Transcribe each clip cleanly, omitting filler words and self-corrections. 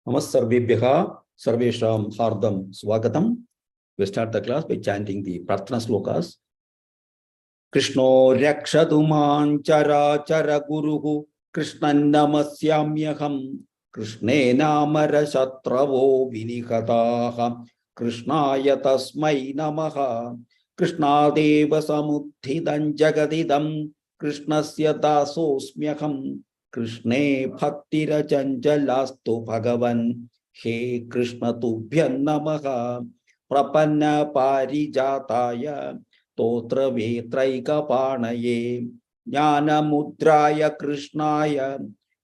Namassarvebhyaha sarvesham hardam swagatam. We start the class by chanting the Prarthana Shlokas. Krishno rakshatu man chara chara guruhu Krishnan namasyamyaham Krishne namara shatravo vinihataha Krishnaya tasmai namaha Krishnadeva samudhidam jagadidam Krishnasya dasosmyaham Krishne bhaktira chanjalastu bhagavan He Krishna tubhyan namaha Prapanna parijataya Totra vetraika panaye Jnana mudraya Krishnaya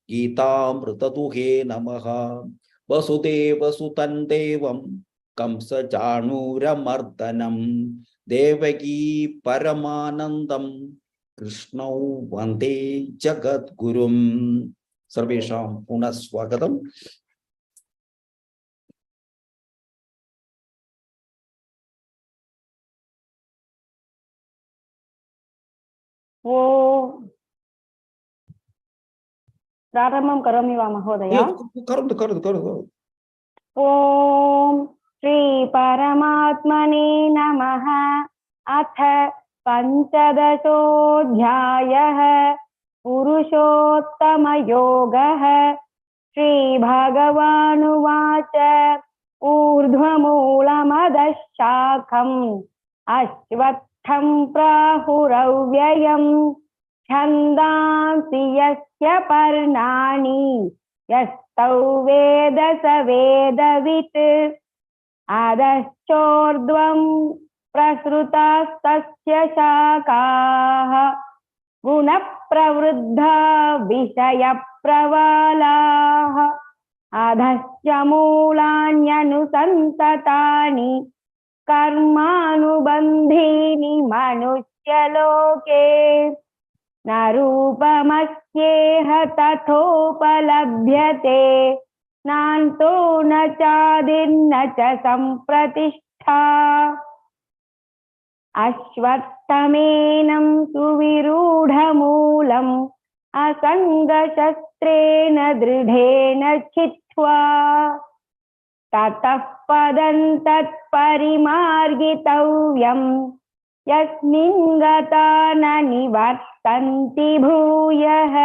Gita mritatuhe namaha Vasudeva sutan devam Kamsa chanura mardanam Devaki paramanandam Krishna vande jagat gurum. Sarvesham punas swagatam. प्रारंभं करोमि वा महोदय? करोतु. ॐ श्री परमात्मने नमः। अथ पंचदशोऽध्यायः पुरुषोत्तमयोगः। श्रीभगवानुवाच ऊर्ध्वमूलमधः शाखम् अश्वत्थं प्राहुरव्ययम् छन्दांसि यस्य पर्णानि यस्तौ वेद स वेदवित् अधश्चोर्ध्वं प्रसृतास्तस्य शाखाः गुणप्रवृद्धा विषयप्रवालाः अधश्च मूलान्यनुसन्ततानि कर्मानुबन्धीनि मनुष्यलोके न रूपमस्येह तथोपलभ्यते नान्तो न चादिर्न च सम्प्रतिष्ठा अश्वत्थमेनं सुविरूढमूलम् असङ्गशस्त्रेण दृढेन छित्त्वा ततः पदं तत्परिमार्गितव्यम् यस्मिन् गता न निवर्तन्ति भूयः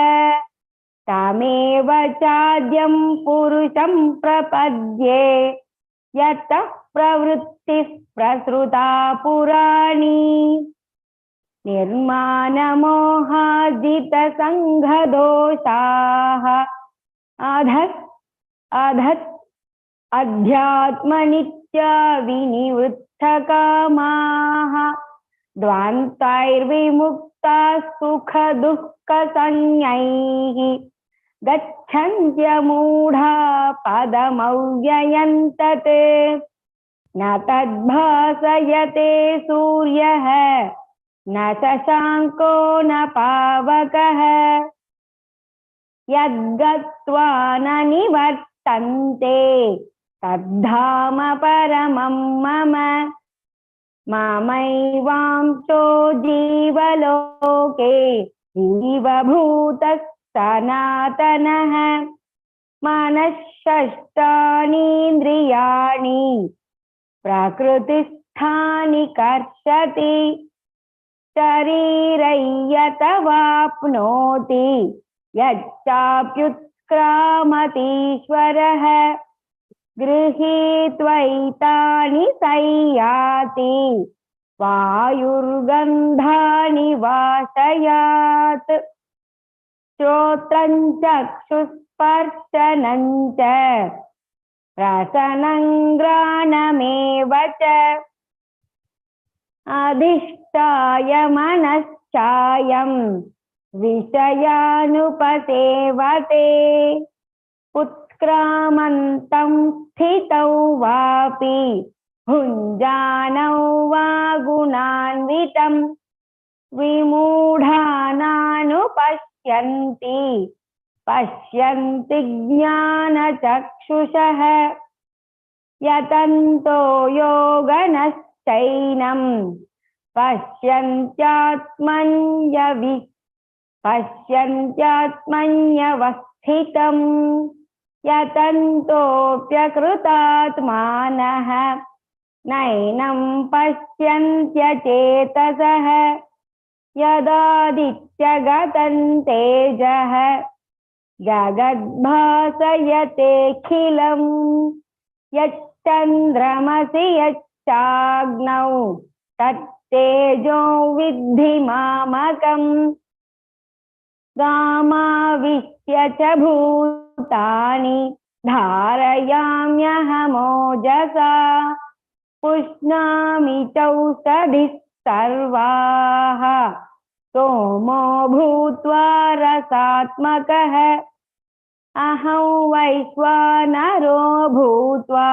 तमेव चाद्यं पुरुषं प्रपद्ये यतः प्रवृत्तिः प्रसृता पुराणी निर्मानमोहाजितसङ्घदोषाः अध्यात्मनित्या विनिवृत्तकामाः द्वान्तैर्विमुक्ता सुखदुःखसंज्ञैः गच्छन्त्यमूढा पदमव्ययं तत् न तद्भासयते सूर्यः न शशाङ्को न पावकः यद्गत्वा न निवर्तन्ते तद्धाम परमं मम मामैवांशो जीवलोके जीवभूतः सनातनः मनःषष्ठानीन्द्रियाणि प्रकृतिस्थानि कर्षति शरीरय्यतवाप्नोति यच्चाप्युत्क्रामतीश्वरः गृहीत्वैतानि संयाति वायुर्गन्धानि वाशयात् श्रोत्रं चक्षुस्पर्शनं च रसनं घ्राणमेव च अधिष्ठाय मनश्चायं विषयानुपसेवते उत्क्रामन्तं स्थितौ वापि भुञ्जानौ वा गुणान्वितं पश्यन्ति ज्ञानचक्षुषः यतन्तो योगनश्चैनं पश्यन्त्यात्मन्यवस्थितं यतन्तोऽप्यकृतात्मानः नैनं पश्यन्त्यचेतसः यदादित्यगतं तेजः जगद्भासयतेऽखिलम् यच्चन्द्रमसि यच्चाग्नौ तत्तेजो विद्धि मामकम् गामाविश्य च भूतानि धारयाम्यहमोजसा पुष्णामि चौषधिः सर्वाः सोमो भूत्वा रसात्मकः अहं वैश्वानरो भूत्वा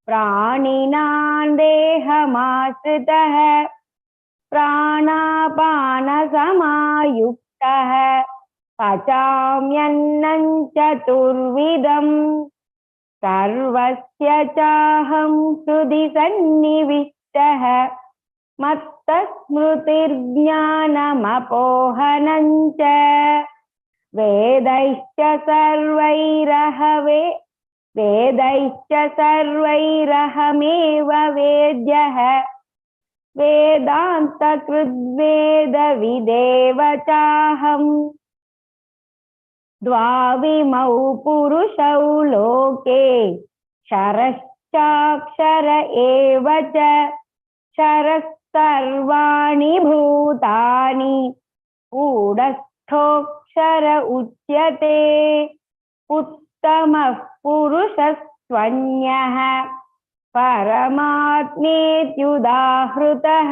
प्राणिनां देहमाश्रितः प्राणापानसमायुक्तः पचाम्यन्नं चतुर्विधम् सर्वस्य चाहं हृदि सन्निविष्टः मत्तस्मृतिर्ज्ञानमपोहनं च वेदैश्च सर्वैरहमेव वेद्यः वेदान्तकृद्वेदविदेव चाहम् द्वाविमौ पुरुषौ लोके क्षरश्चाक्षर एव च क्षरः सर्वाणि भूतानि गूढस्थोऽक्षर उच्यते उत्तमः पुरुषस्त्वन्यः परमात्मेत्युदाहृतः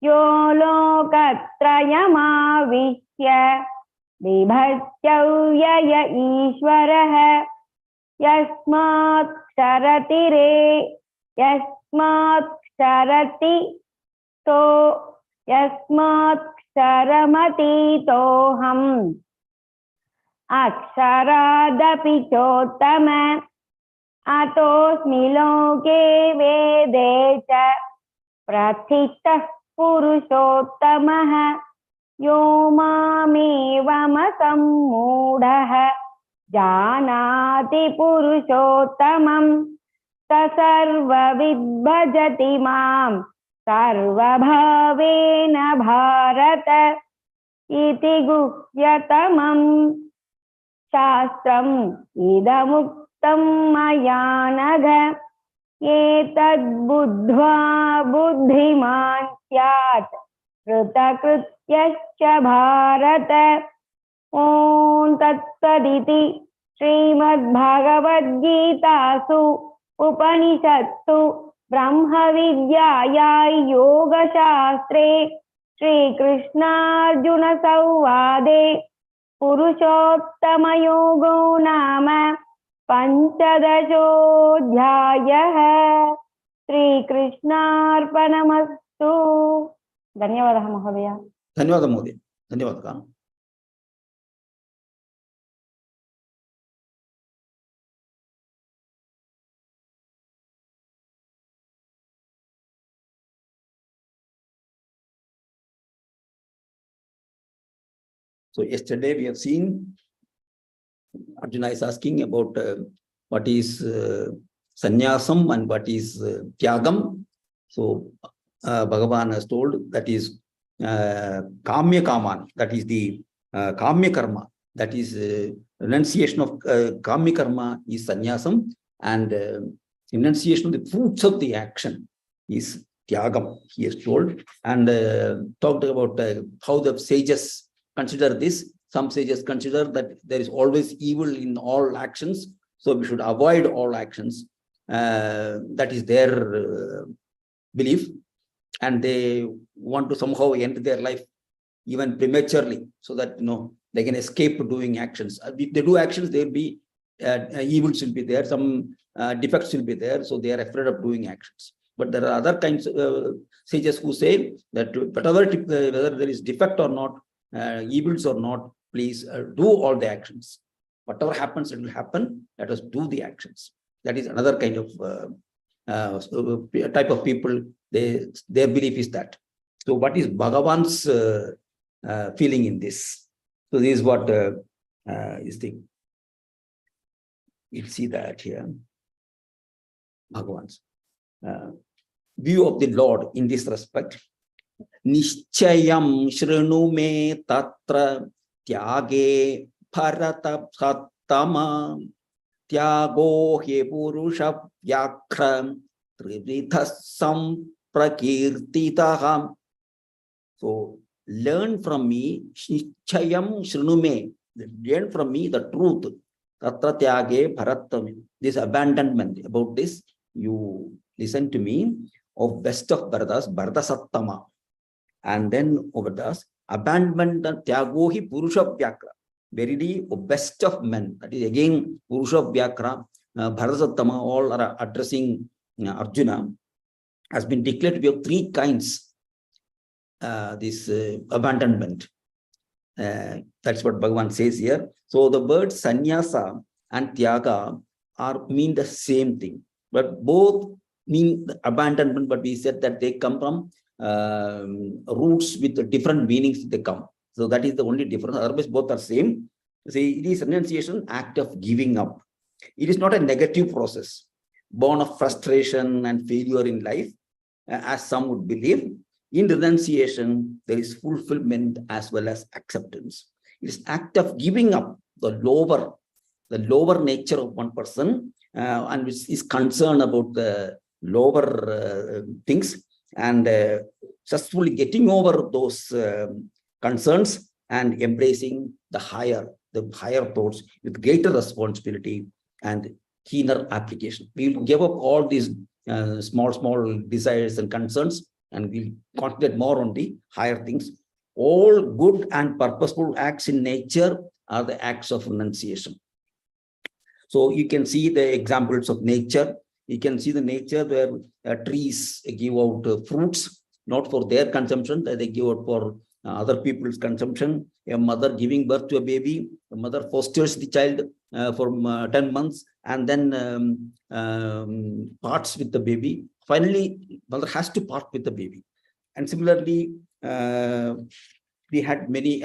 यो लोकत्रयमाविश्य बिभर्त्यव्यय ईश्वरः यस्मात्क्षरमतीतोऽहम् अक्षरादपि चोत्तम अतोऽस्मि लोके वेदे च प्रतिष्ठः पुरुषोत्तमः यो मामेवमसम्मूढः जानाति पुरुषोत्तमं स सर्वविद् मां सर्वभावेन भारत इति गुह्यतमं शास्त्रम् इदमुक्तं मया नघ एतद्बुद्ध्वा बुद्धिमान् स्यात् कृतकृत्यश्च भारत ॐ तत्सदिति श्रीमद्भगवद्गीतासु उपनिषत्सु ब्रह्मविद्यायां योगशास्त्रे श्रीकृष्णार्जुनसंवादे पुरुषोत्तमयोगो नाम पञ्चदशोऽध्यायः। श्रीकृष्णार्पणमस्तु। धन्यवादः महोदय। धन्यवादः महोदय। धन्यवादः। So yesterday we have seen Arjuna is asking about what is sannyasam and what is tyagam. So Bhagavan has told that is kamya kaman, that is the kamya karma, that is renunciation of kamya karma is sannyasam, and renunciation of the fruits of the action is tyagam, he has told, and talked about how the sages consider this. Some sages consider that there is always evil in all actions, so we should avoid all actions. That is their belief, and they want to somehow end their life even prematurely, so that they can escape doing actions. If they do actions, there will be evils will be there, some defects will be there, so they are afraid of doing actions. But there are other kinds of sages who say that whether there is defect or not, evils or not, please do all the actions. Whatever happens, it will happen. Let us do the actions. That is another kind of type of people. Their belief is that. So what is Bhagavan's feeling in this? So this is what is the We'll see that here. Bhagavan's view of the Lord in this respect. Nishchayam shrinu me tatra tyage bharata sattama tyago he purusha vyakram trividhasam prakirtitaham. So learn from me, Nishchayam shrinu me, learn from me the truth. Tatra tyage bharatam, this abandonment, about this you listen to me, of best of Bharatas, Bharata Sattama. And then over this, abandonment and Tyagohi Purusha Vyakra. Verily, of best of men. That is again Purusha Vyakra, Bharata Sattama, all are addressing Arjuna, has been declared to be of three kinds. This abandonment. That's what Bhagavan says here. So the words sannyasa and tyaga mean the same thing, but both mean abandonment, but we said that they come from roots with different meanings they come. So that is the only difference. Otherwise, both are same. See, it is renunciation, act of giving up. It is not a negative process, born of frustration and failure in life, as some would believe. In renunciation, there is fulfillment as well as acceptance. It is act of giving up the lower nature of one person, and which is concerned about the lower things, and successfully getting over those concerns and embracing the higher thoughts with greater responsibility and keener application. We will give up all these small desires and concerns, and we'll concentrate more on the higher things. All good and purposeful acts in nature are the acts of renunciation. So you can see the examples of nature. You can see the nature where trees give out fruits, not for their consumption, they give out for other people's consumption. A mother giving birth to a baby, a mother fosters the child for 10 months and then parts with the baby. Finally, mother has to part with the baby. And similarly, we had many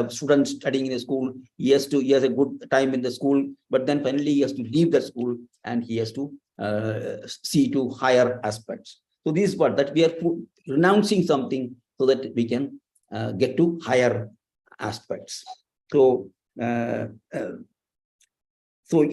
students studying in a school. He has a good time in the school, but then finally he has to leave the school and he has to see to higher aspects. So this is what that we are renouncing something so that we can get to higher aspects. So it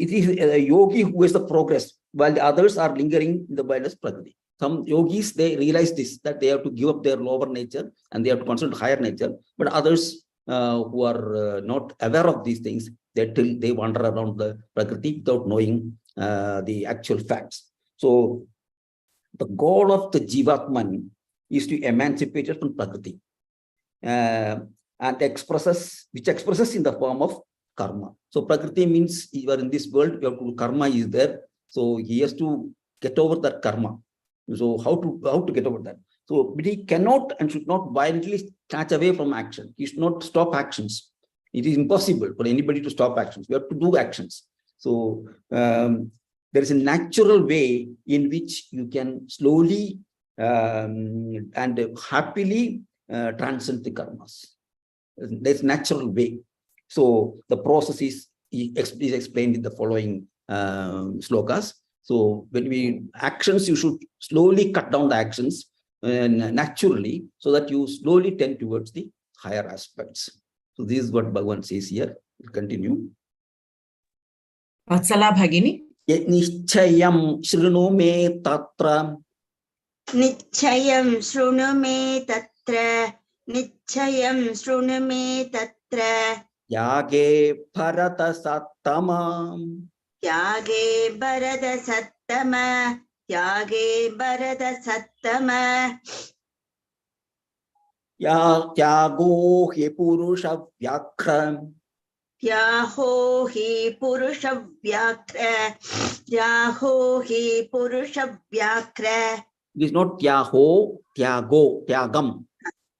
is a yogi who is the progress, while the others are lingering in the wilderness prakriti. Some yogis, they realize this, that they have to give up their lower nature and they have to concentrate on higher nature. But others who are not aware of these things, they wander around the prakriti without knowing the actual facts. So the goal of the Jivatman is to emancipate it from prakriti, and which expresses in the form of karma. So prakriti means you are in this world, karma is there. So he has to get over that karma. So how to get over that? So but he cannot and should not violently snatch away from action. He should not stop actions. It is impossible for anybody to stop actions. We have to do actions. So there is a natural way in which you can slowly and happily transcend the karmas. There's natural way. So the process is explained in the following shlokas. So when actions, you should slowly cut down the actions naturally, so that you slowly tend towards the higher aspects. So this is what Bhagavan says here. We'll continue. Vatsala Bhagini. Nichayam shrinu me tatra. Nichayam shrunu me tatra. Nichayam shrunu me tatra. Yage bharata sattamam. Yage bharata sattama. Yage bharata sattama. Tyago he purusha vyakram. Yaho hi purusha vyakra. Yaho hi purusha vyakra. It is not tyaho, tyago, tyagam.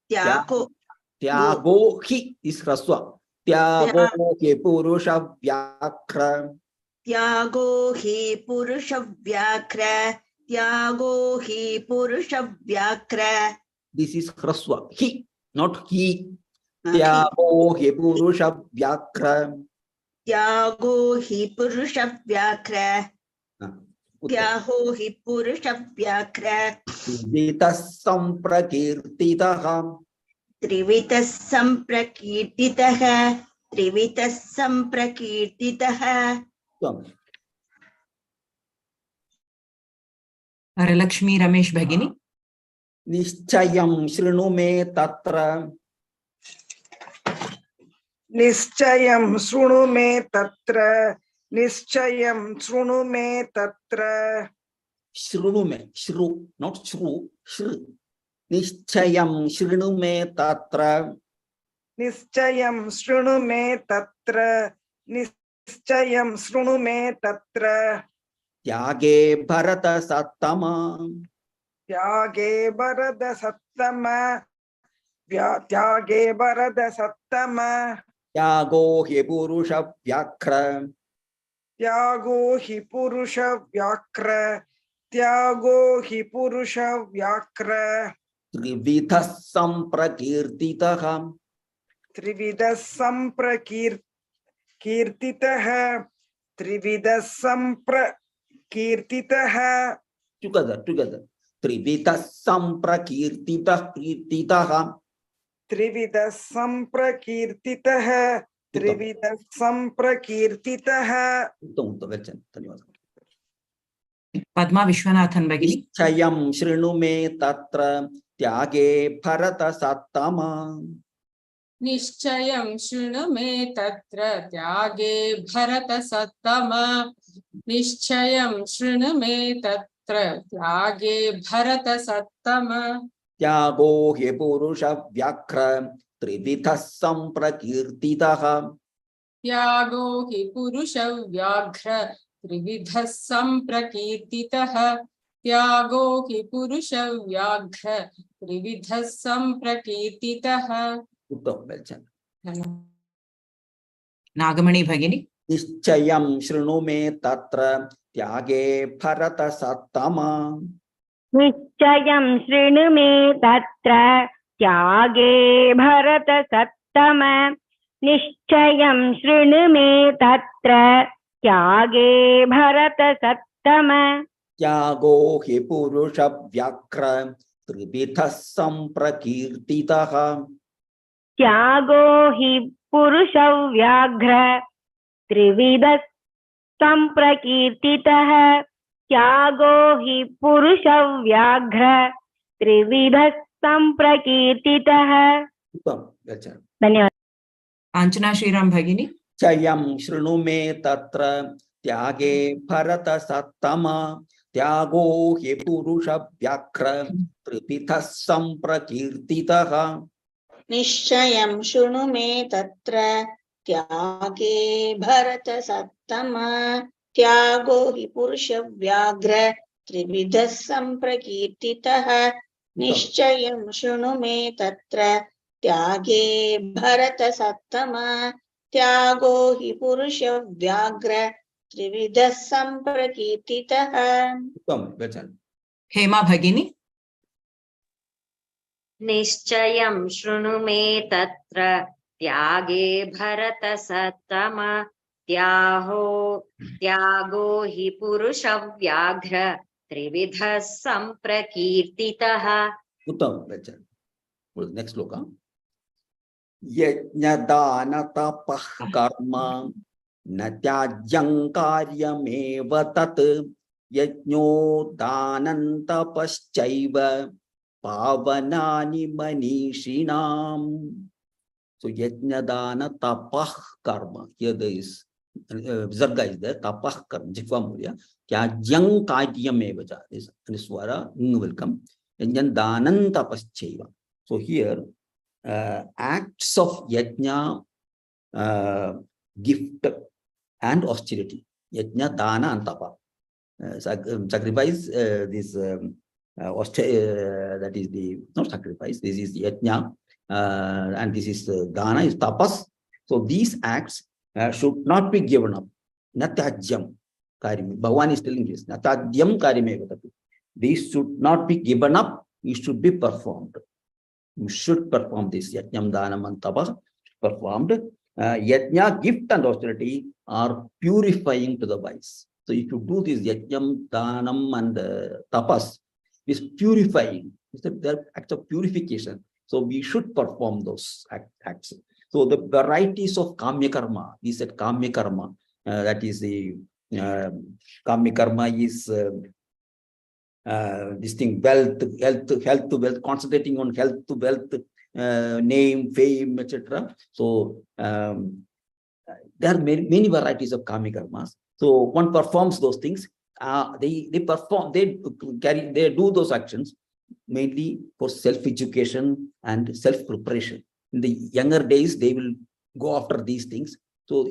Tyago hi is raswa. Tyago he purusha vyakra. Tyago hi purusha vyakra. Tyago hi purusha vyakra. This is hraswa. He, not he. Tyago hi purusha vyakra. त्यागो हि पुरुषव्याघ्र त्याहो हि पुरुषव्याघ्र त्रिविधः सम्प्रकीर्तितः त्रिविधः सम्प्रकीर्तितः त्रिविधः सम्प्रकीर्तितः वरलक्ष्मी रमेश भगिनी निश्चयं शृणु मे तत्र निश्चयं शृणु मे तत्र निश्चयं शृणु मे तत्र शृणु मे श्रु not श्रु श्रु निश्चयं शृणु मे तत्र निश्चयं शृणु मे तत्र निश्चयं शृणु मे तत्र त्यागे भरत सत्तम त्यागे भरत सत्तम त्यागे भरत सत्तम त्यागो हि पुरुष व्याघ्र त्यागो हि पुरुष व्याघ्र त्यागो हि पुरुष व्याघ्र त्रिविधः सम्प्रकीर्तितः त्रिविधः सम्प्रकीर्तितः त्रिविधः सम्प्रकीर्तितः together त्रिविधः सम्प्रकीर्तितः कीर्तितः त्रिविधः सम्प्रकीर्तितः त्रिविधः सम्प्रकीर्तितः उत्तम धन्यवाद पद्मा विश्वनाथन भगिनी निश्चयं शृणु मे तत्र त्यागे भरत सत्तम निश्चयं शृणु मे तत्र त्यागे भरत सत्तम निश्चयं शृणु मे तत्र त्यागे भरत सत्तम त्यागो हि पुरुष व्याघ्र त्रिविधः सम्प्रकीर्तितः त्यागो हि पुरुष व्याघ्र त्रिविधः सम्प्रकीर्तितः त्यागो हि पुरुष व्याघ्र त्रिविधः सम्प्रकीर्तितः उत्तम नागमणि भगिनी निश्चयं शृणु मे तत्र त्यागे भरत सत्तम निश्चयं शृणु मे तत्र त्यागे भरत सत्तम निश्चयं शृणु मे तत्र त्यागे भरत सत्तम त्यागो हि पुरुष व्याघ्र त्रिविधः सम्प्रकीर्तितः त्यागो हि पुरुष व्याघ्र त्रिविधः सम्प्रकीर्तितः त्यागो हि पुरुष व्याघ्र त्रिविधः सम्प्रकीर्तितः धन्यवाद कांचना श्रीराम भगिनी निश्चयं शृणु मे तत्र त्यागे भरत सत्तम त्यागो हि पुरुष व्याघ्र त्रिविधः सम्प्रकीर्तितः निश्चयं शृणु मे तत्र त्यागे भरत सत्तम त्यागो हि पुरुष व्याघ्र त्रिविधः सम्प्रकीर्तितः निश्चयं शृणु मे तत्र त्यागे भरत सत्तम त्यागो हि पुरुष व्याघ्र त्रिविधः सम्प्रकीर्तितः हेमा भगिनी निश्चयं शृणु मे तत्र त्यागे भरत सत्तम त्यागो हि पुरुष व्याघ्र त्रिविधः सम्प्रकीर्तितः उत्तम नेक्स्ट श्लोक यज्ञदान तपः कर्म न त्याज्यं कार्यमेव तत् यज्ञो दानं तपश्चैव पावनानि मनीषिणाम्. So yajnadana tapah karma. Here there is Visarga is there. Tapah karma. Jikva murya. Tyajyam karyam evacha. This swara will come. Yajnadanan tapaschaiva. So here acts of yajna, gift and austerity. Yajna, dana and tapa. Sacrifice this that is the not sacrifice. This is yajna. And this is dana, is tapas. So these acts should not be given up. Natajyam karyam. Bhagavan is telling this. Natajyam karyam. These should not be given up. It should be performed. You should perform this. Yajnam danam and tapas performed. Yajna, gift and austerity are purifying to the wise. So if you do this yajnam, dhanam, and tapas, is purifying. They're acts of purification. So we should perform those acts. So the varieties of kamya karma, we said kamya karma, that is the kamya karma is this thing, wealth, health to wealth, concentrating on health to wealth, name, fame, etc. So there are many varieties of kami karmas. So one performs those things. They do those actions mainly for self-education and self-preparation. In the younger days, they will go after these things. So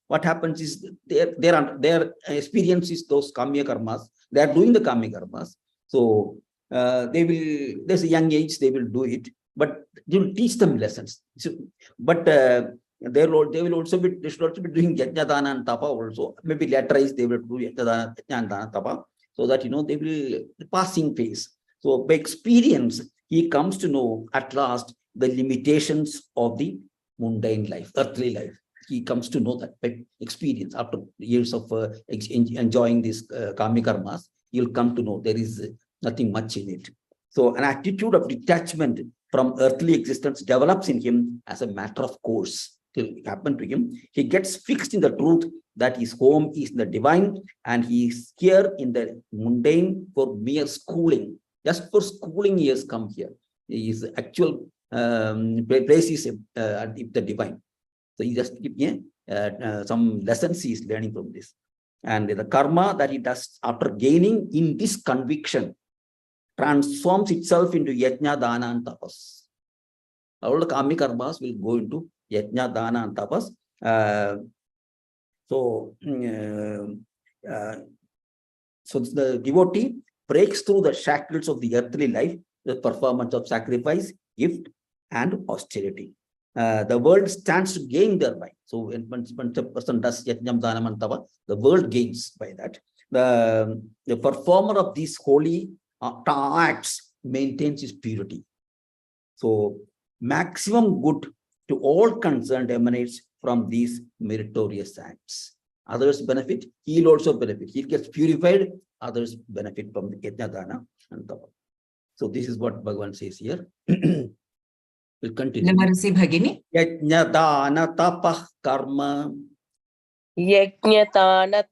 what happens is their experience is those kamya karmas. They are doing the kamya karmas. So there's a young age, they will do it, but you will teach them lessons. So, but they will also be doing yajna, dana, and tapa also. Maybe later they will do yajna, dana, tapa, so that they will passing phase. So by experience, he comes to know at last the limitations of the mundane life, earthly life. He comes to know that by experience after years of enjoying these karmic karmas. You'll come to know there is nothing much in it. So an attitude of detachment from earthly existence develops in him as a matter of course. Till it happened to him, he gets fixed in the truth that his home is in the divine, and he is here in the mundane for mere schooling. Just for schooling, he has come here. His actual place is the divine. So he just some lessons he is learning from this. And the karma that he does after gaining in this conviction transforms itself into yajna, dana, and tapas. All the karmic karmas will go into yajna, dana, and tapas. So the devotee breaks through the shackles of the earthly life, the performance of sacrifice, gift, and austerity. The world stands to gain thereby. So when a person does yajnam, dhanam, and tapa, the world gains by that. The performer of these holy acts maintains his purity. So maximum good to all concerned emanates from these meritorious acts. Others benefit, he'll also benefit. He gets purified, others benefit from the yajna, dana, and tapa. So this is what Bhagavan says here. We'll continue. Namarasi Bhagini. Yajna, dana, tapa, karma. Yajna, dana,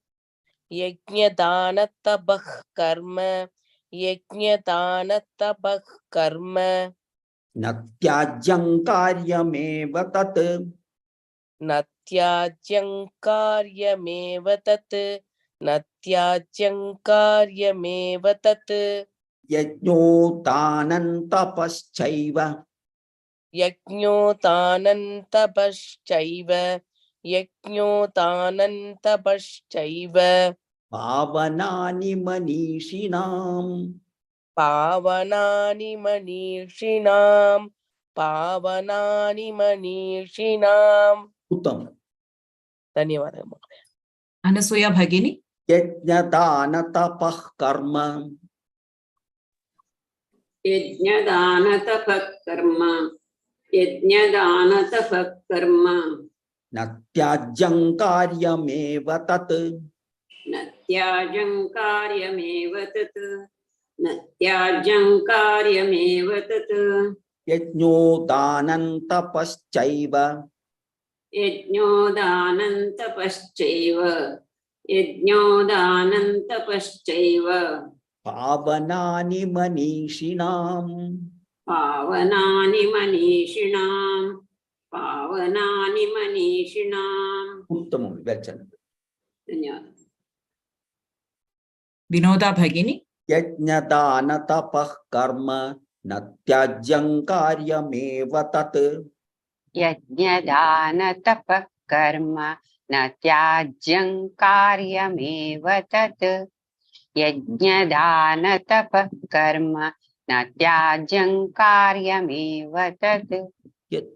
tapa, karma. Yajna, dana, tapa, karma. Natyajam karyameva tat. Natyajam karyameva tat. Natyajam karyameva tat. Yajno danan tapaschaiva. Yajno danan tapaschaiva. Yajno danan tapaschaiva. Pavanani manishinam. Pavanani manishinam. Pavanani manishinam. Uttam. Dhanyavadam. Anasuya Bhagini. Yajna, dana, tapa, karma. Yajna, dana, tapa, karma. Yajna, dana, tapa, karma. Natyajam karyameva tat. Natyajam karyameva tat. Natyajam karyameva tat. Yajno danan tapaschaiva. Yajno danan tapaschaiva. Yajno danan tapaschaiva. Pavanani manishinam. Pavanani manishinam. Pavanani manishinam. Uttamam. Well said. Dhanyawad. Vinoda Bhagini. Yajna, dana, tapa, karma. Natyajam karyameva tat. Yajna, dana, tapa, karma. Natyajam karyameva tat. Yajna, dana, tapa, karma. Natyajam karyameva tat.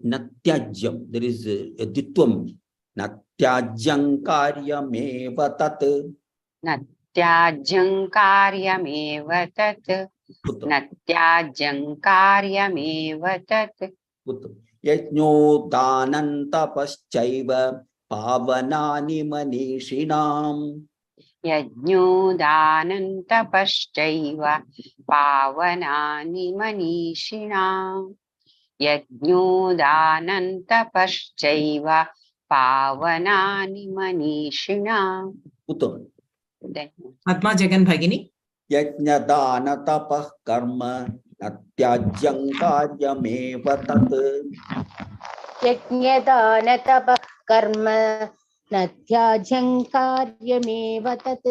Natyajam. There is a ditvam. Natyajam karyameva tat. Natyajam karyameva tat. Natyajam karyameva tat. Yajno danantapaschaiva pavanani manishinam. Yajñodanam tapascaiva pavanani manishinam. Yajñodanam tapascaiva pavanani manishinam. Uttam. Padma Jagan Bhagini. Yajna dana tapah karma natyajyam karyameva tat. Yajñadana tapah karma natyajyam karyameva tat.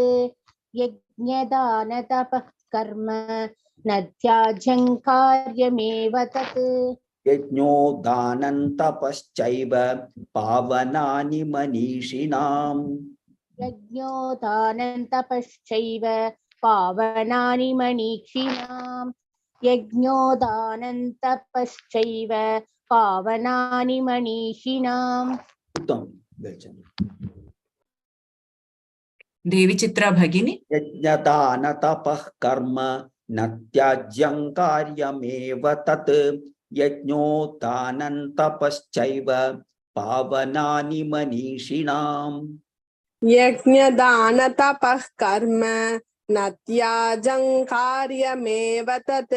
Yajñadana tapah karma natyajyam karyameva tat. Yajno danantapaschaiva pavanani manishinam. Yajñodanam tapascaiva pavanani manishinam. Yajñodanam tapascaiva pavanani manishinam. Uttam. Devi Chitra Bhagini. Yajna dana tapah karma natyajyam karyameva tat. Yajno danantapaschaiva pavanani manishinam. Yajnadana tapah karma natyajam karyameva tat.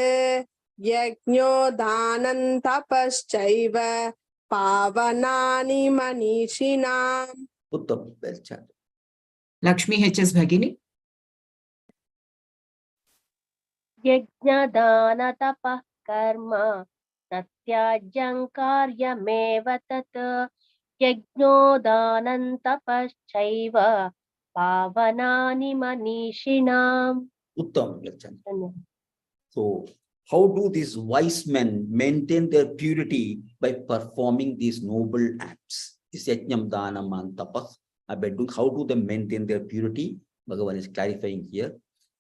Yajnodanam tapaschaiva pavanani manishinam. Uttam. Well chanted. Lakshmi HS Bhagini. Yajnadana tapah karma natyajyam karyameva tat. Yajnodanam tapascaiva pavanani manishinam. Uttam. Well chanted. So, how do these wise men maintain their purity by performing these noble acts? Is yajnam danam and tapas. How do they maintain their purity? Bhagavan is clarifying here.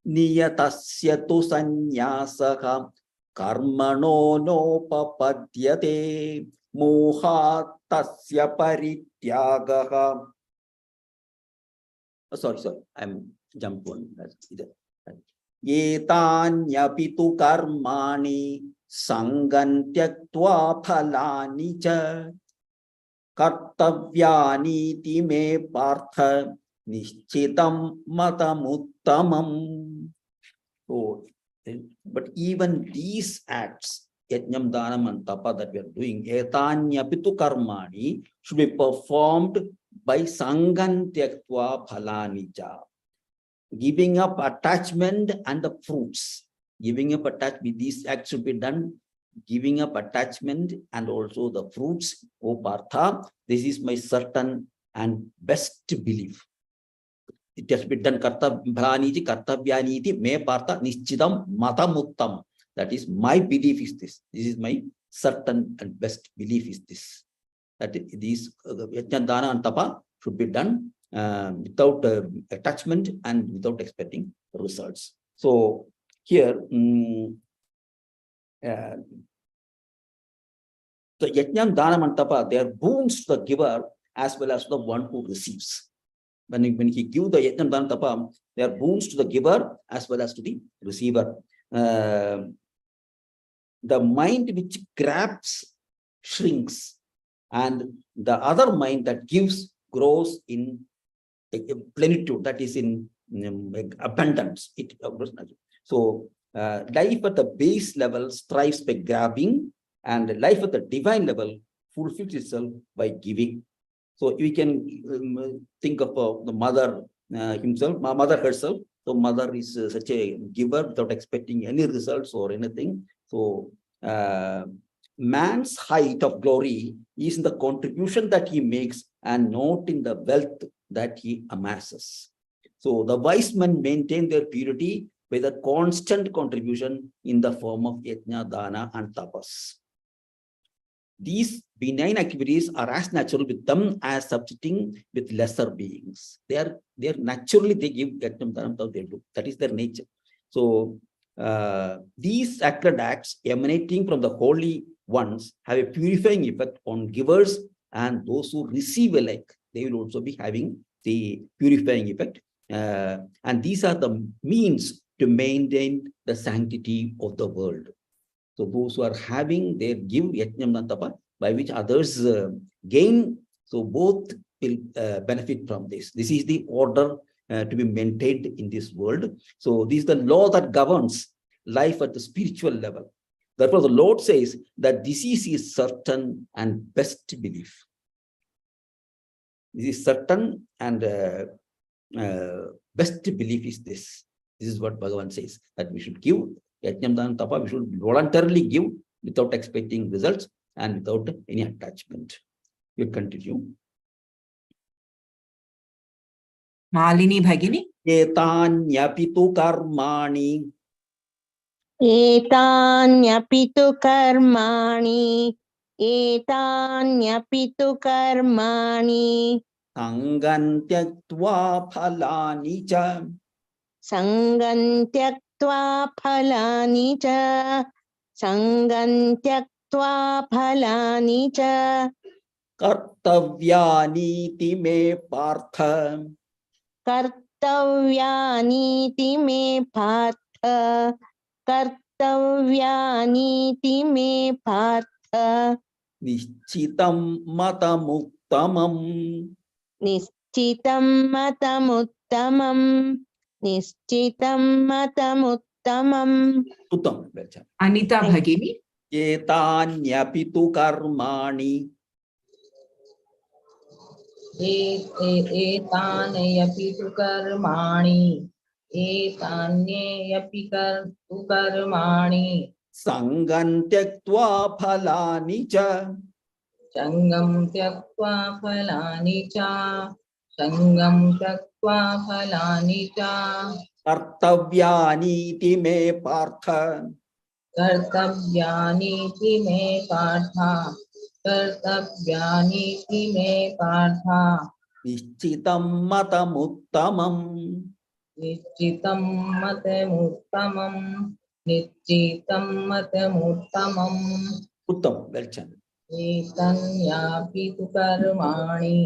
Niyatasya tu sanyasaka karmano no papadyate mohatasya parityagaha. Sorry, I'm jumped one. Yetanyapitu karmani sangantyaktua phalani cha kartavyani ti me partha nishchitam matamuttamam. So, but even these acts, yajnam danam and tapa that we are doing, etanyapitu karmani should be performed by sangantyaktua phalani cha. Giving up attachment and the fruits. Giving up attachment, these acts should be done. Giving up attachment and also the fruits. O Partha, this is my certain and best belief. It has been done. Kartabhyaniti, kartabhyaniti, me Partha, nishchidam matamuttam. That is my belief is this. This is my certain and best belief is this. That these yajna and tapa should be done without attachment and without expecting results. So here, so yajnam, danam and tapa, they are boons to the giver as well as the one who receives. When he gives the yajnam, danam, tapa, they are boons to the giver as well as to the receiver. The mind which grabs shrinks, and the other mind that gives grows in plenitude, that is in abundance. So life at the base level strives by grabbing, and life at the divine level fulfills itself by giving. So we can think of the mother mother herself. So mother is such a giver without expecting any results or anything. So man's height of glory is in the contribution that he makes and not in the wealth that he amasses. So the wise men maintain their purity by the constant contribution in the form of yajna, dana, and tapas. These benign activities are as natural with them as subsisting with lesser beings. They are naturally, they give yajna, dana, they do. That is their nature. So these sacred acts emanating from the holy ones have a purifying effect on givers and those who receive alike. They will also be having the purifying effect. And these are the means to maintain the sanctity of the world. So those who are having their give yajnam tapa, by which others gain. So both will benefit from this. This is the order to be maintained in this world. So this is the law that governs life at the spiritual level. Therefore, the Lord says that this is certain and best belief. This is certain and best belief is this. This is what Bhagavan says, that we should give. Yajnam Dhanam Tapa, we should voluntarily give without expecting results and without any attachment. You continue. Malini Bhagini. Etanyapitu karmani. एतान्यपितु कर्माणि एतान्यपितु कर्माणि Sangan tyaktva phalani cha. सङ्गं त्यक्त्वा फलानि च सङ्गं त्यक्त्वा फलानि च Kartavyani me partha. कर्तव्यानीति मे पार्थ कर्तव्यानीति मे पार्थ Nishchitam matamuttamam. निश्चितं मतमुत्तमं निश्चितं मतमुत्तमम् Uttam. Anita Bhagini. Etanyapitu karmani. एतान्यपि तु कर्माणि एतान्येऽपि तु कर्माणि Sangan tyaktva phalani cha. सङ्गं त्यक्त्वा फलानि च सङ्गं त्यक्त्वा फलानि च Kartavyani me partha. कर्तव्यानीति मे पार्थ कर्तव्यानीति मे पार्थ Nishchitam matamuttamam. निश्चितं मतमुत्तमं निश्चितं मतमुत्तमम् Uttam. Well done. एतन्यापि तु कर्माणि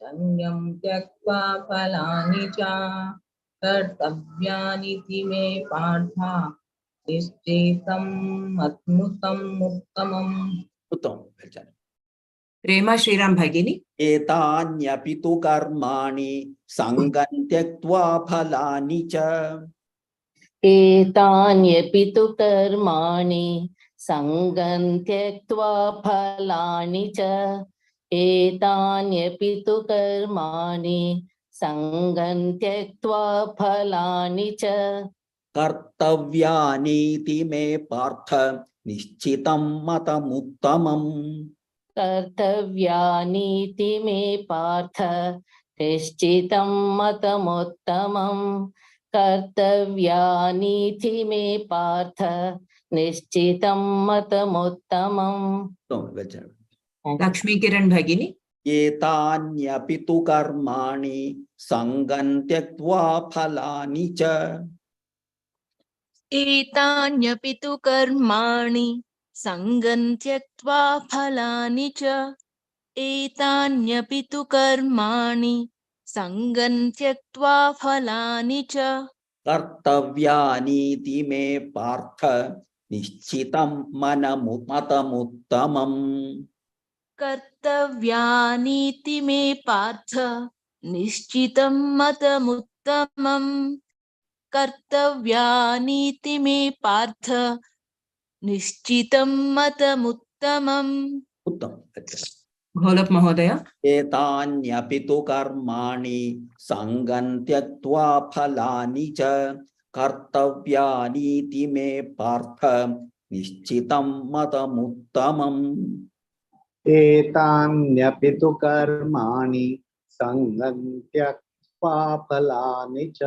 संयं त्यक्त्वा फलानि च कर्तव्यानीति मे पार्थ निश्चितं मतमुत्तमम् Uttam. Well done. Rema Shriram Bhagini. Etanyapitu karmani sangan tyaktva phalani cha. एतान्यपि तु कर्माणि सङ्गं त्यक्त्वा फलानि च एतान्यपि तु कर्माणि सङ्गं त्यक्त्वा फलानि च Kartavyani me partha. Nishchitam matamuttamam. कर्तव्यानीति मे पार्थ निश्चितं मतमुत्तमम् कर्तव्यानीति मे पार्थ निश्चितं मतमुत्तमम् Well done. Lakshmi Kiran Bhagini. Etanyapitu karmani sangan tyaktva phalani cha. एतान्यपि तु कर्माणि सङ्गं त्यक्त्वा फलानि च एतान्यपि तु कर्माणि सङ्गं त्यक्त्वा फलानि च Kartavyani me partha. Nishchitam matamuttamam. कर्तव्यानीति मे पार्थ निश्चितं मतमुत्तमम् कर्तव्यानीति मे पार्थ निश्चितं मतमुत्तमम् Uttam. Gholap Mahodaya. Etanyapitu karmani sangan tyaktva phalani cha. Kartavyani me partha. Nishchitam matamuttamam. एतान्यपि तु कर्माणि सङ्गं त्यक्त्वा फलानि च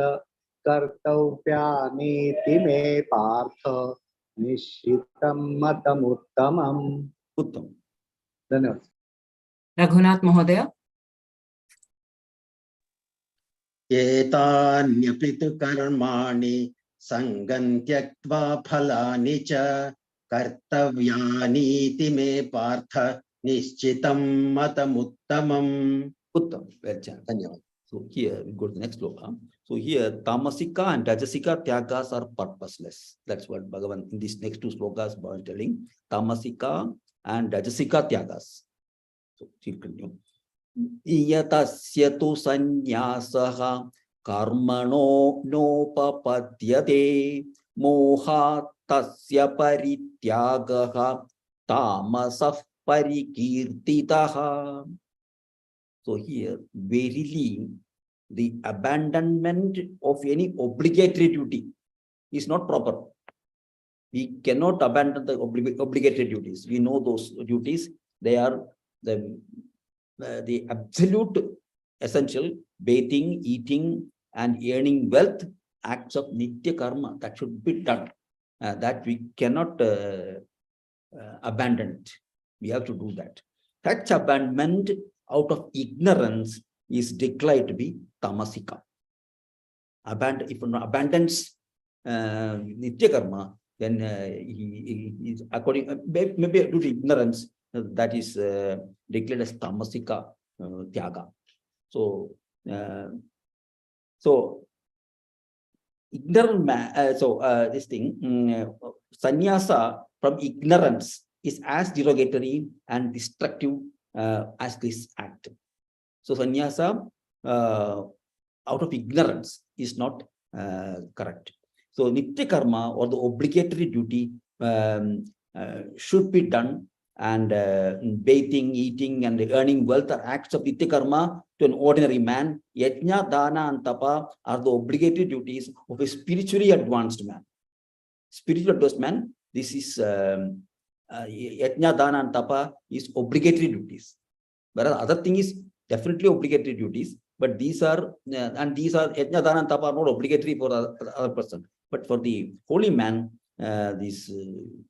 कर्तव्यानीति मे पार्थ निश्चितं मतमुत्तमम् Uttam. धन्यवाद Raghunath Mahodaya. एतान्यपि तु कर्माणि सङ्गं त्यक्त्वा फलानि च कर्तव्यानीति मे पार्थ निश्चितं मतमुत्तमम् Uttam. Well done. धन्यवाद. So here we go to the next sloka. So here tamasika and rajasika tyagas are purposeless. That's what Bhagavan in these next two slokas Bhagavan telling. Tamasika and Rajasika Tyagas. So, continue. Iyatasya tu sanyasaha karmano nopapadyate moha tasya parityagaha tamasah parikirtitaha. So here, verily, the abandonment of any obligatory duty is not proper. We cannot abandon the obligatory duties. We know those duties. They are the absolute essential: bathing, eating, and earning wealth, acts of nitya karma that should be done. That we cannot abandon it. We have to do that. Such abandonment out of ignorance is declared to be tamasika. If one abandons nitya karma, then he is according maybe due to ignorance, that is declared as tamasika tyaga. So ignorant man. This thing sannyasa from ignorance is as derogatory and destructive as this act. So sannyasa out of ignorance is not correct. So nitya karma, or the obligatory duty, should be done, and bathing, eating, and earning wealth are acts of nitya karma to an ordinary man. Yajna, dana, and tapa are the obligatory duties of a spiritually advanced man. Spiritual advanced man, this is yajna, dana, and tapa is obligatory duties, whereas other thing is definitely obligatory duties. But these are yajna, dana, and tapa are not obligatory for the other person. But for the holy man, who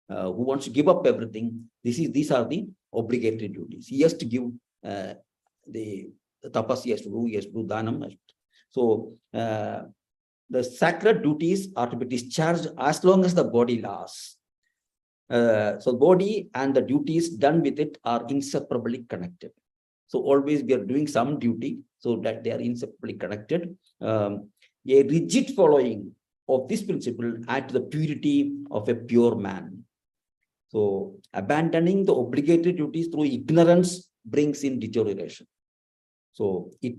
wants to give up everything, these are the obligatory duties. He has to give the tapas, he has to do dhanam. So the sacred duties are to be discharged as long as the body lasts. So body and the duties done with it are inseparably connected. So always we are doing some duty, so that they are inseparably connected. A rigid following of this principle adds to the purity of a pure man. So abandoning the obligatory duties through ignorance brings in deterioration. So it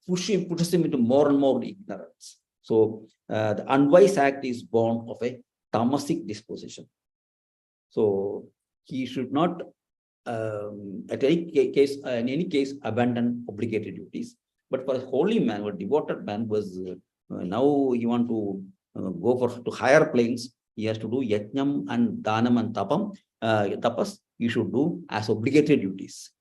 pushes him into more and more ignorance. So the unwise act is born of a tamasic disposition. So he should not in any case abandon obligatory duties. But for a holy man or devoted man, was now he want to go to higher planes, he has to do yajnam and dhanam and tapas he should do as obligatory duties.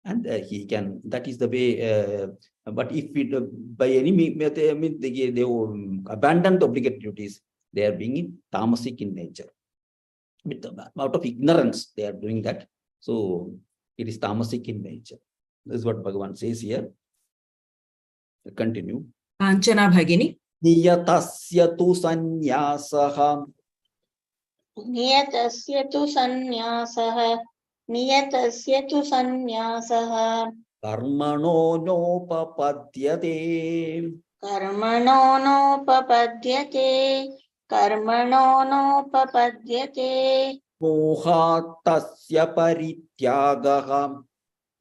And he can, that is the way. But if it by any means they abandon the obligatory duties, they are being tamasic in nature. Out of ignorance, they are doing that. So it is tamasic in nature. This is what Bhagavan says here. Continue. Kanchana Bhagini. Niyatasya tu sanyasaha. Niyatasya tu sanyasaha. Niyatasya tu sanyasaha. Karmano nopapadyate. Karmano nopapadyate. Karmano nopapadyate. Mohatasya parityagaha.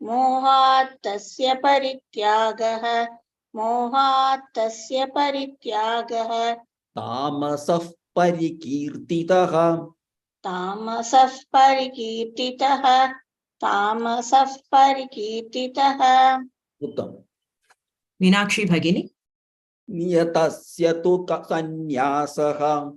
Mohatasya parityagaha. Mohatasya parityagaha. Tamasah parikirtitaha. Tamasah parikirtitaha. Tamasah parikirtitaha. Uttam. Meenakshi Bhagini. Niyatasya tu sanyasaha.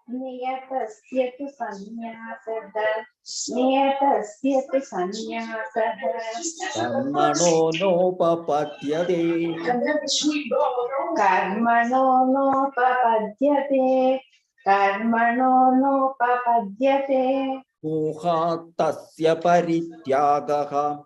Niyatasya tu sanyasaha. Niyatasya tu sanyasaha. Karmano nopapadyate. Karmano nopapadyate. Karmano nopapadyate. Mohatasya parityagaha.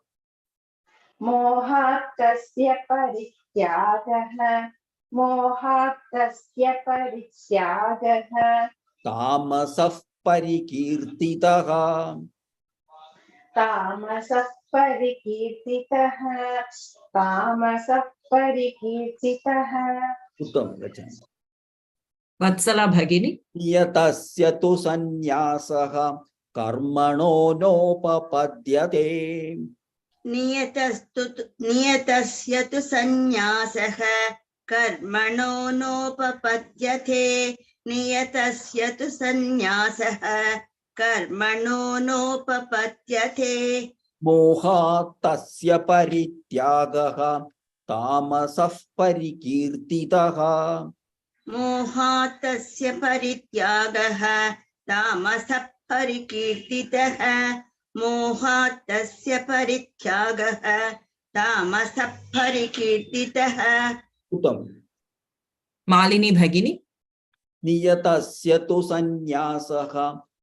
Mohatasya parityagaha. Mohatasya parityagaha. Tamasah parikirtitaha. Tamasah parikirtitaha. Tamasah parikirtitaha. Uttam, Gacchami. Vatsala Bhagini. Niyatasya tu sannyasaha karmano nopapadyate. नियतस्य तु सन्न्यासः कर्मणो नोपपद्यते नियतस्य तु सन्न्यासः कर्मणो नोपपद्यते मोहात्तस्य परित्यागः तामसः परिकीर्तितः मोहात्तस्य परित्यागः तामसः परिकीर्तितः मोहात्तस्य परित्यागः तामसः परिकीर्तितः उत्तम Malini Bhagini. नियतस्य तु सन्न्यासः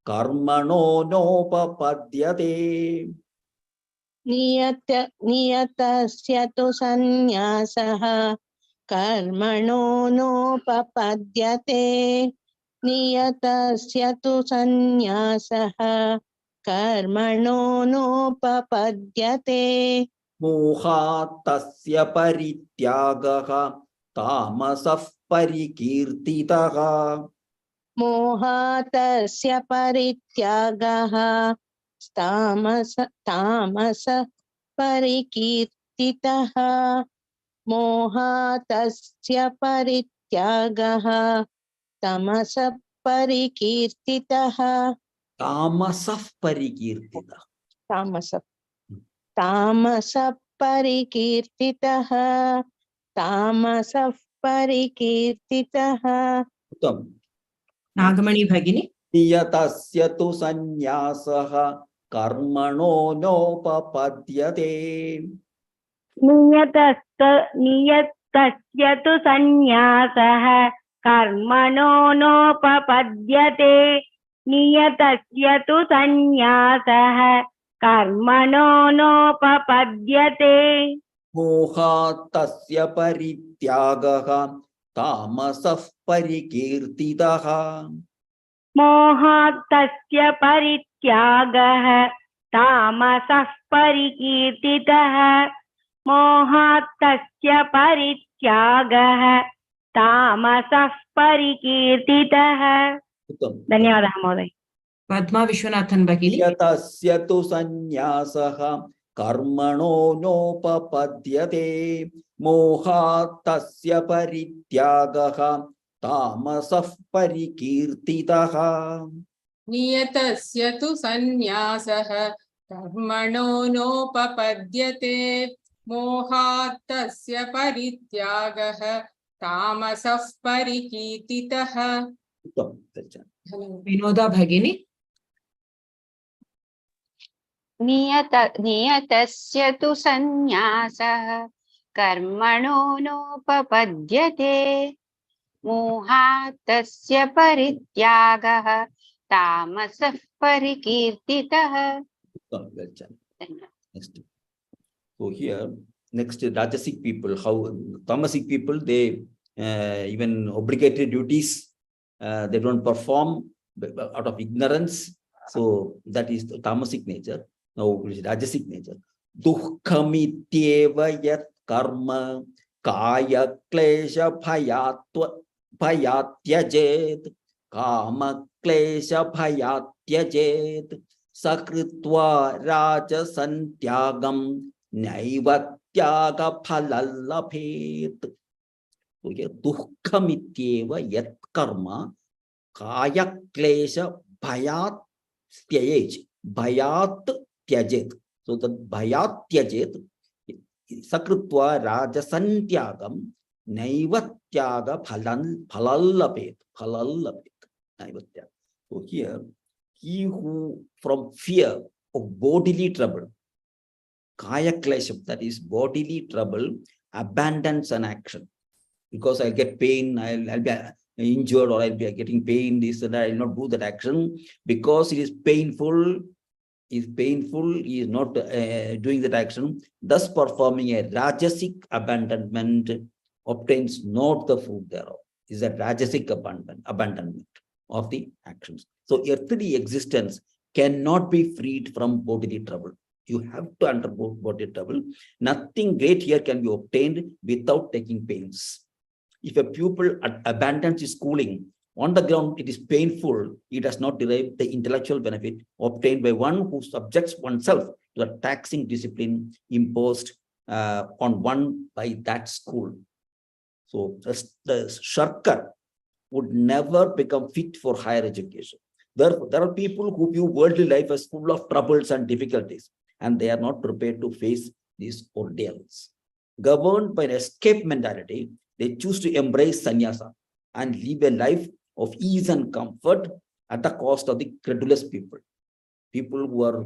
कर्मणो नोपपद्यते नियतस्य तु सन्न्यासः कर्मणो नोपपद्यते नियतस्य तु सन्न्यासः कर्मणो नोपपद्यते मोहात्तस्य परित्यागः तामसः परिकीर्तितः मोहातस्य परित्यागः तामसः परिकीर्तितः मोहातस्य परित्यागः तमसः परिकीर्तितः तामसः परिकीर्तितः तामसः परिकीर्तितः तामसः परिकीर्तितः उत्तम Nagamani Bhagini. नियतस्य तु सन्न्यासः कर्मणो नोपपद्यते नियतस्य तु सन्न्यासः कर्मणो नोपपद्यते नियतस्य तु सन्न्यासः कर्मणो नोपपद्यते मोहात्तस्य परित्यागः तामसः परिकीर्तितः मोहात्तस्य परित्यागः तामसः परिकीर्तितः मोहात्तस्य परित्यागः तामसः परिकीर्तितः उत्तम धन्यवादः महोदय Padma Vishwanathan Bhagini. नियतस्य तु सन्न्यासः कर्मणो नोपपद्यते मोहात्तस्य परित्यागः तामसः परिकीर्तितः नियतस्य तु सन्न्यासः कर्मणो नोपपद्यते मोहात्तस्य परित्यागः तामसः परिकीर्तितः Vinoda Bhagini. नियतस्य तु सन्न्यासः कर्मणो नोपपद्यते मोहात्तस्य परित्यागः तामसः परिकीर्तितः Next. So here, next Rajasic people, how Tamasic people, they even obligatory duties, they don't perform out of ignorance. So that is the Tamasic nature. Now Rajasic nature. Dukkamityeva yat karma kaya klesha bhayatyajet kama klesha bhayatyajet sakritva rajasantyagam naivatyaga phalalaphet. So here dukkamityeva yat karma kaya klesha bhayat tyajet. So the bhayat tyajet sakritva rajasantyagam naivatyaga phalalapet. Naivatyaga. So here, he who from fear of bodily trouble, kaya klesham, that is bodily trouble, abandons an action. Because I'll get pain, I'll be injured, or I'll be getting pain, this and that, I will not do that action. Because it is painful, he is not doing that action, thus performing a Rajasic abandonment, obtains not the fruit thereof. Is a Rajasic abandonment of the actions. So earthly existence cannot be freed from bodily trouble. You have to undergo bodily trouble. Nothing great here can be obtained without taking pains. If a pupil abandons his schooling On the ground, it is painful. It does not derive the intellectual benefit obtained by one who subjects oneself to the taxing discipline imposed on one by that school. So the shirker would never become fit for higher education. There are people who view worldly life as full of troubles and difficulties, and they are not prepared to face these ordeals. Governed by an escape mentality, they choose to embrace sannyasa and live a life of ease and comfort at the cost of the credulous people. People who are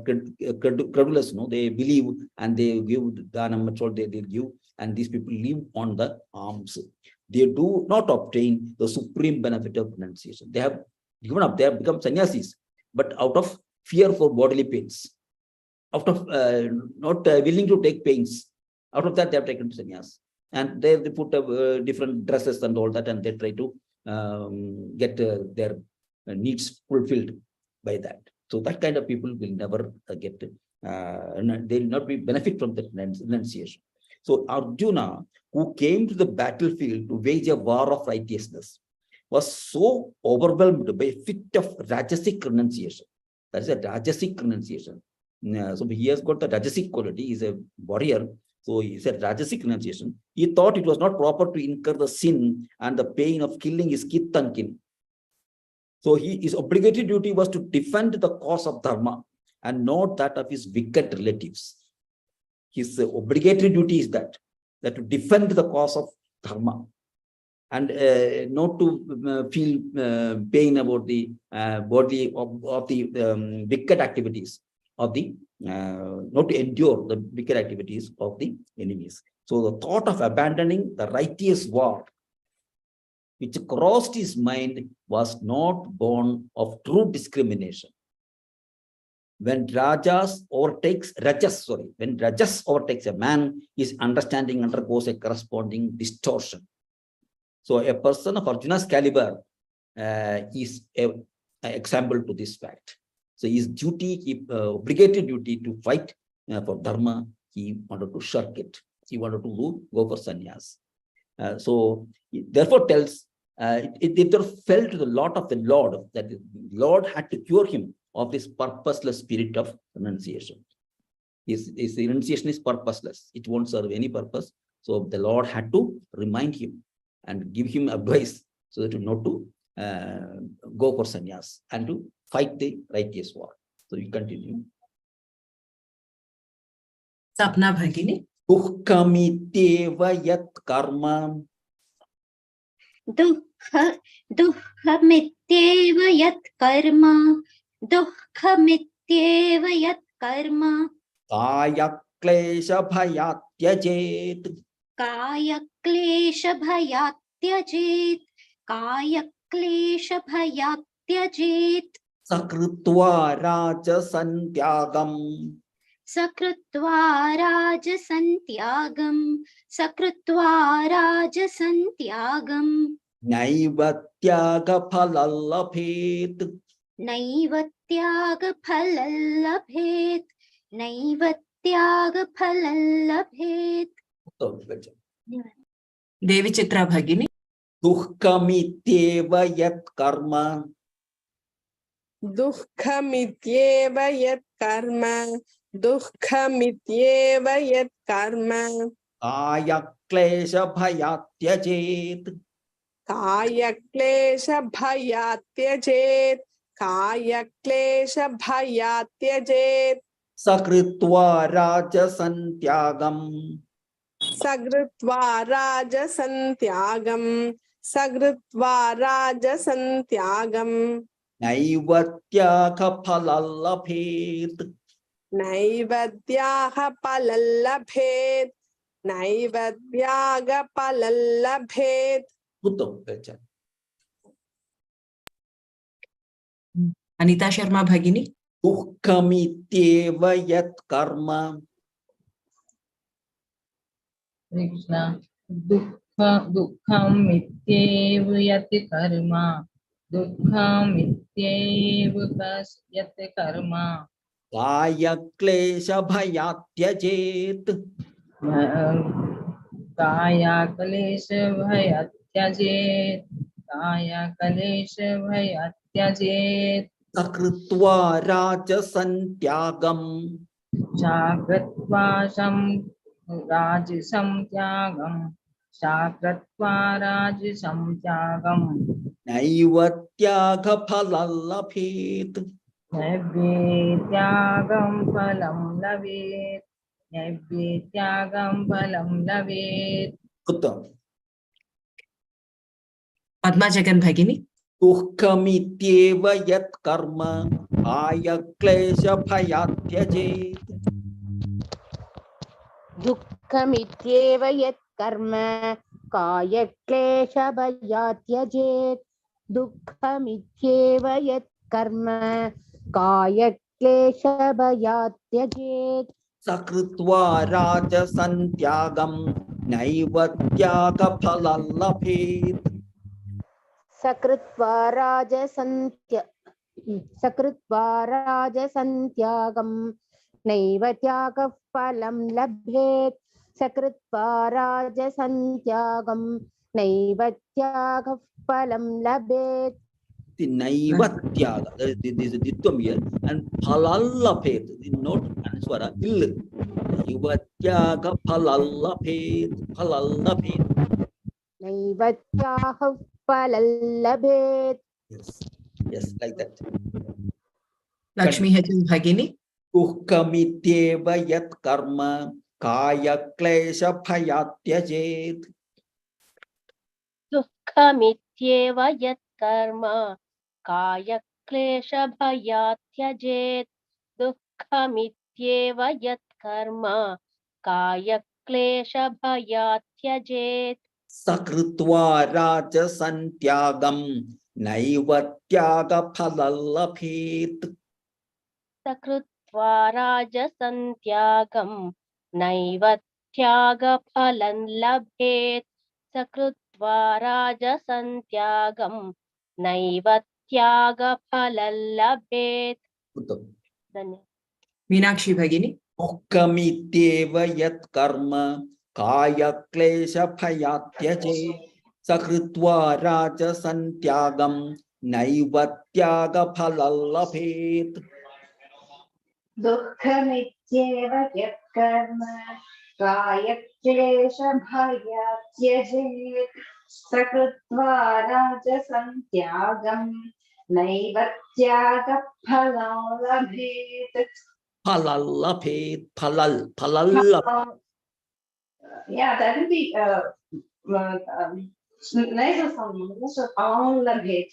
credulous, they believe and they give dhanam, that's all they give, and these people live on the alms. They do not obtain the supreme benefit of renunciation. They have given up, they have become sannyasis, but out of fear for bodily pains, out of not willing to take pains, out of that they have taken to sannyas. And they put different dresses and all that, and they try to get their needs fulfilled by that. So that kind of people will never get, they will not be benefit from that renunciation. So Arjuna, who came to the battlefield to wage a war of righteousness, was so overwhelmed by a fit of Rajasic renunciation. That is a Rajasic renunciation. So he has got the Rajasic quality, he is a warrior. So he said Rajasic renunciation. He thought it was not proper to incur the sin and the pain of killing his kith and kin. So his obligatory duty was to defend the cause of dharma and not that of his wicked relatives. His obligatory duty is that to defend the cause of dharma and not to feel pain about the body of the wicked activities of the, not to endure the wicked activities of the enemies. So the thought of abandoning the righteous war which crossed his mind was not born of true discrimination. When Rajas overtakes a man, his understanding undergoes a corresponding distortion. So a person of Arjuna's caliber is an example to this fact. So his duty, obligatory duty to fight for dharma, he wanted to shirk it. He wanted to go for sannyas. So therefore tells, it fell to the lot of the Lord that the Lord had to cure him of this purposeless spirit of renunciation. His renunciation is purposeless. It won't serve any purpose. So the Lord had to remind him and give him advice so that not to go for sannyas and to fight the righteous war. So you continue. Sapna Bhagini. Dukkhamiteva yat karma. Dukkhamiteva yat karma. Dukkhamiteva yat karma. Kaya klesha bhayat tyajet. Kaya klesha bhayat tyajet. Kaya klesha bhayat tyajet. Sakrutva rajasantyagam. Sakrutva rajasantyagam. Sakrutva rajasantyagam. Naivatyaga phalalabhet. Naivatyaga phalalabhet. Naivatyaga phalalabhet. Devi Chitra Bhagini. Dukkhamiteva yat karma. Dukkhamiteva yat karma. Dukkhamiteva yat karma. Kaya klesha bhayat tyajet. Kaya klesha bhayat tyajet. Kaya klesha bhayat tyajet. Sakrutva rajasantyagam. Sagrutva rajasantyagam. Sagrutva rajasantyagam. Naivatyaga phalalabhet. Naivadyaha palalabhet. Naivadyaga palalabhet. Anita Sharma Bhagini. Dukkhamiteva yat karma. Krishna. Dukkham mityeva yati karma. Dukkham mityeva yati karma. Kaya klesha bhayat tyajet. Kaya klesha bhayat tyajet. काय कलेश भयात् त्यजेत् सकृत्वा राजसं त्यागम् शाकृत्वा राजसं त्यागम् शाकृत्वा राजसं त्यागम् नैव त्यागफलं लभेत् नैवेद्यागं फलं लभेत् नैवेद्यागं फलं लभेत् उत्तमम् पद्मा जगन भगिनी दुःखमित्येव यत् कर्म कायक्लेशभयात् त्यजेत् दुःखमित्येव यत् कर्म कायक्लेशभयात् त्यजेत् दुःखमित्येव यत् कर्म कायक्लेशभयात् त्यजेत् सकृत्वा राजसं त्यागं नैव त्यागफलं लभेत् सकृत्वा राजसं त्यागं नैव त्यागः फलं लभेत् सकृत्वा राजसं त्यागं नैव त्यागः फलं लभेत् the naiva tyaga. This is the ditvam here. And phalallaphet. The note and swara ill. Naiva tyaga phalallaphet. Phalallaphet. नैव त्यागः फलं लभेत् Yes. Yes, like that. Lakshmi हजन भगिनी Dukkamityeva yat karma kaya klesha bhayat tyajet. दुःखमित्येव यत् कर्म कायक्लेशभयात् त्यजेत् दुःखमित्येव यत् कर्म कायक्लेशभयात् त्यजेत् Sakrutva rajasan tyagam naiva tyaga phalallaphet. सकृत्वा राजसं त्यागं नैव त्यागफलं लभेत् सकृत्वा राजसं त्यागं नैव त्यागफलं लभेत् धन्यवाद मीनाक्षी भगिनी Dukkamityeva yat karma kaya klesha bhayat tyajet. Sakrutva rajasan tyagam naiva tyaga phalallaphet. दुःखमित्येव यत् कर्म कायक्लेशभयात् त्यजेत् सकृत्वा राजसं त्यागं नैव त्यागः फलं लभेत् Phalallaphet. Phalallaphet. Yeah, that would be nasal sound. So all lambeth.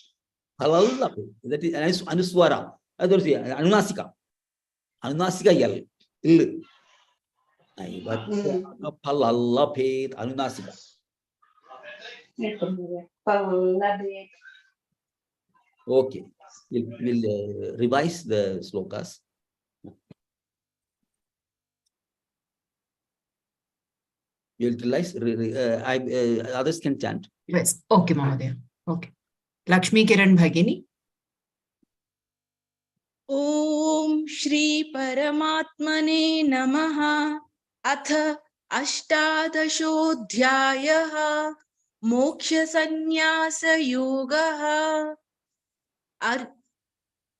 Phalallaphet. That is anuswara. That is anunasika. Anunasika yell. Ill. Naiva tyaga phalallaphet. Anunasika. Fలం labhet. Okay. We'll revise the slokas. We'll realize. Others can chant. yes okay महोदय okay Lakshmi Kiran भगिनी ॐ श्री परमात्मने नमः अथ अष्टादशोऽध्यायः मोक्षसंन्यासयोगः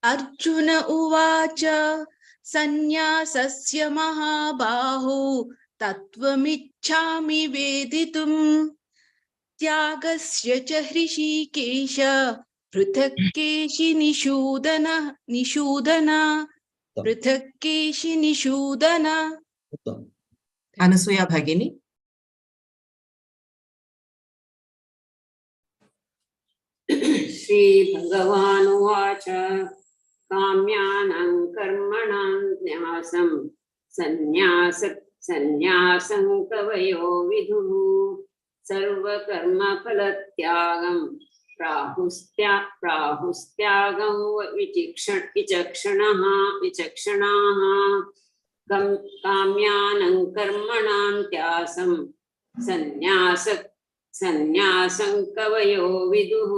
अर्जुन उवाच सन्न्यासस्य महाबाहो तत्त्वमिच्छामि वेदितुम् त्यागस्य च हृषीकेश पृथक् केशि निषूदन पृथक् केशि निषूदन अनुसूया भगिनी श्रीभगवानुवाच काम्यानां कर्मणां न्यासं सन्न्यासं कवयो विदुः सर्वकर्मफलत्यागं प्राहुस्त्यागं विचक्षणाः काम्यानां कर्मणां त्यागं सन्न्यासं कवयो विदुः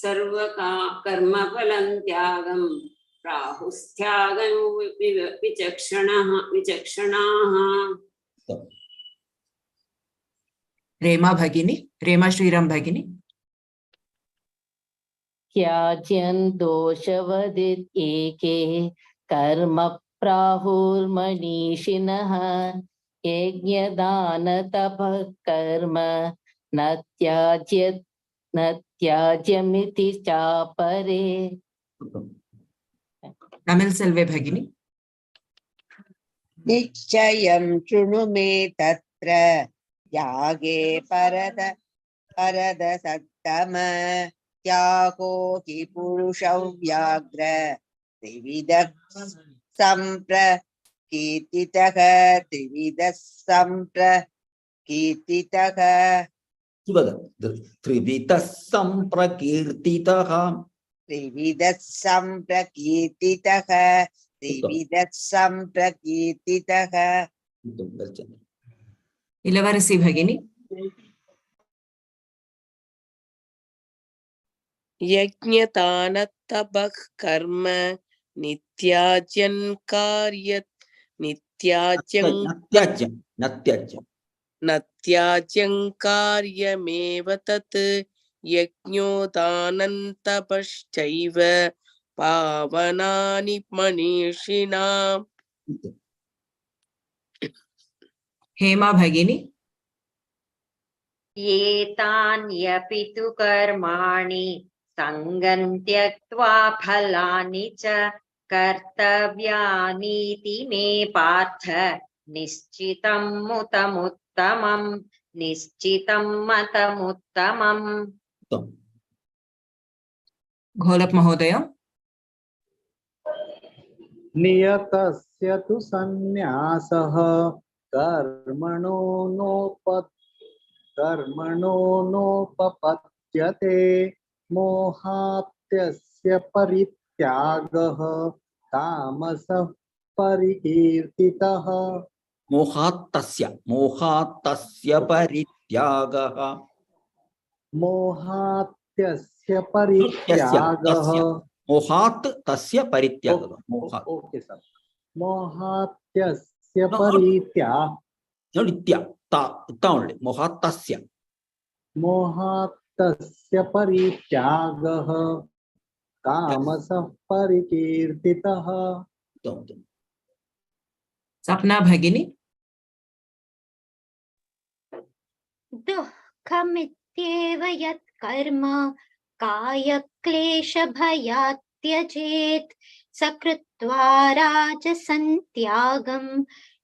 सर्वकर्मफलं त्यागं प्राहुस्त्यागं विचक्षणाः रेमा भगिनी रेमा श्रीराम भगिनी त्याज्यन् दोषवदित् एके कर्म प्राहुर्मनीषिणः यज्ञदानतपः कर्म न त्याज्यमिति चापरे. Tamil Selve Bhagini. निश्चयं शृणु मे तत्र यागे परदसत्तम त्यागो हि पुरुषव्याघ्र त्रिविधः सम्प्रकीर्तितः त्रिविधः सम्प्रकीर्तितः त्रिविधः सम्प्रकीर्तितः त्रिविधः सम्प्रकीर्तितः त्रिविधः सम्प्रकीर्तितः. Ilavarasi Bhagini. यज्ञदानतपः कर्म नित्याज्यं कार्यमेव तत् यज्ञोदानं तपश्चैव पावनानि मनीषिणाम्. Hema Bhagini. एतान्यपि तु कर्माणि सङ्गं त्यक्त्वा फलानि च कर्तव्यानीति मे पार्थ निश्चितं मतमुत्तमम्. Gholap Mahodaya. नियतस्य तु संन्यासः कर्मणो नोपपद्यते मोहात्यस्य परित्यागः तामसः परिकीर्तितः. मोहात्तस्य परित्यागः मोहात् तस्य परित्यागः. ओके सर. मोहात्यस्य मोहात्तस्य परित्यागः तामसः परिकीर्तितः. Sapna Bhagini. दुःखमित्येव यत् कर्म कायक्लेशभयात् त्यजेत् सकृत्वा राजसं त्यागं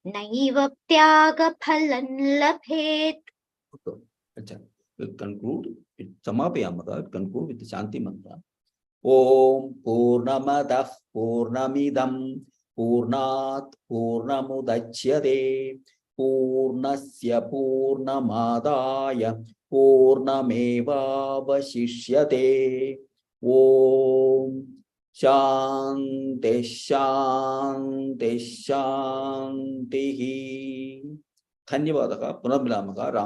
नैव त्यागफलं लभेत्. We'll conclude. Samapayamah. Conclude with the Shanti mantra. Om Purnamadah Purnamidam Purnat Purnamudachyate Purnasya Purnamadaya Purnamevavashishyate. Om Shanti Shanti Shanti. Dhanyavadaha. Punamilamaha.